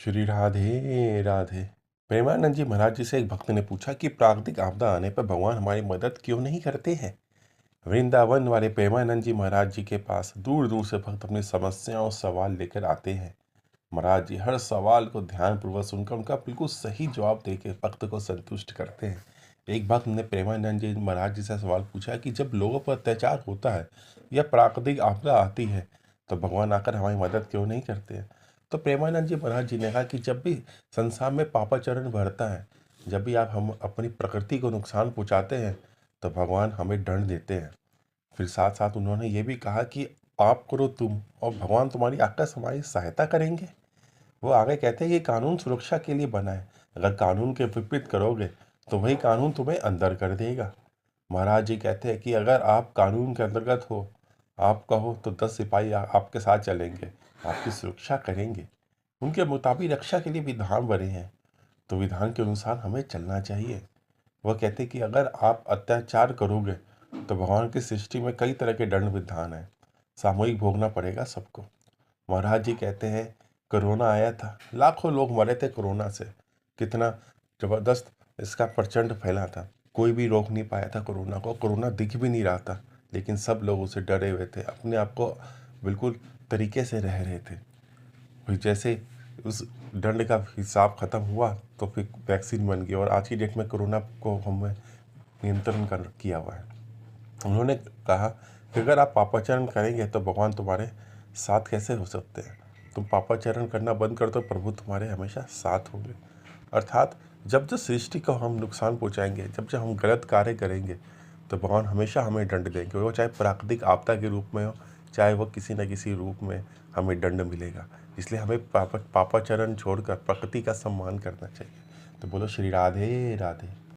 श्री राधे राधे। प्रेमानंद जी महाराज जी से एक भक्त ने पूछा कि प्राकृतिक आपदा आने पर भगवान हमारी मदद क्यों नहीं करते हैं। वृंदावन वाले प्रेमानंद जी महाराज जी के पास दूर दूर से भक्त अपनी समस्याओं और सवाल लेकर आते हैं। महाराज जी हर सवाल को ध्यानपूर्वक सुनकर उनका बिल्कुल सही जवाब देकर भक्त को संतुष्ट करते हैं। एक भक्त ने प्रेमानंद जी महाराज जी से सवाल पूछा कि जब लोगों पर अत्याचार होता है या प्राकृतिक आपदा आती है तो भगवान आकर हमारी मदद क्यों नहीं करते हैं। तो प्रेमानंद जी महाराज जी ने कहा कि जब भी संसार में पापाचरण बढ़ता है, जब भी आप हम अपनी प्रकृति को नुकसान पहुंचाते हैं तो भगवान हमें दंड देते हैं। फिर साथ साथ उन्होंने ये भी कहा कि पाप करो तुम और भगवान तुम्हारी आकस हमारी सहायता करेंगे। वो आगे कहते हैं कि कानून सुरक्षा के लिए बना है, अगर कानून के विपरीत करोगे तो वही कानून तुम्हें अंदर कर देगा। महाराज जी कहते हैं कि अगर आप कानून के अंतर्गत हो, आप कहो तो 10 सिपाही आपके साथ चलेंगे, आपकी सुरक्षा करेंगे। उनके मुताबिक रक्षा के लिए विधान बने हैं, तो विधान के अनुसार हमें चलना चाहिए। वह कहते हैं कि अगर आप अत्याचार करोगे तो भगवान की सृष्टि में कई तरह के दंड विधान हैं, सामूहिक भोगना पड़ेगा सबको। महाराज जी कहते हैं कोरोना आया था, लाखों लोग मरे थे कोरोना से, कितना ज़बरदस्त इसका प्रचंड फैला था। कोई भी रोक नहीं पाया था कोरोना को, कोरोना दिख भी नहीं रहा था, लेकिन सब लोग उससे डरे हुए थे, अपने आप को बिल्कुल तरीके से रह रहे थे। फिर जैसे उस दंड का हिसाब ख़त्म हुआ तो फिर वैक्सीन बन गई और आज की डेट में कोरोना को हमें नियंत्रण कर किया हुआ है। उन्होंने कहा कि अगर आप पापाचरण करेंगे तो भगवान तुम्हारे साथ कैसे हो सकते हैं। तुम पापाचरण करना बंद कर दो, प्रभु तुम्हारे हमेशा साथ होंगे। अर्थात जब जब सृष्टि को हम नुकसान पहुंचाएंगे, जब जब हम गलत कार्य करेंगे तो भगवान हमेशा हमें दंड देंगे। वो चाहे प्राकृतिक आपदा के रूप में हो, चाहे वो किसी न किसी रूप में हमें दंड मिलेगा। इसलिए हमें पापाचरण छोड़कर प्रकृति का सम्मान करना चाहिए। तो बोलो श्री राधे राधे।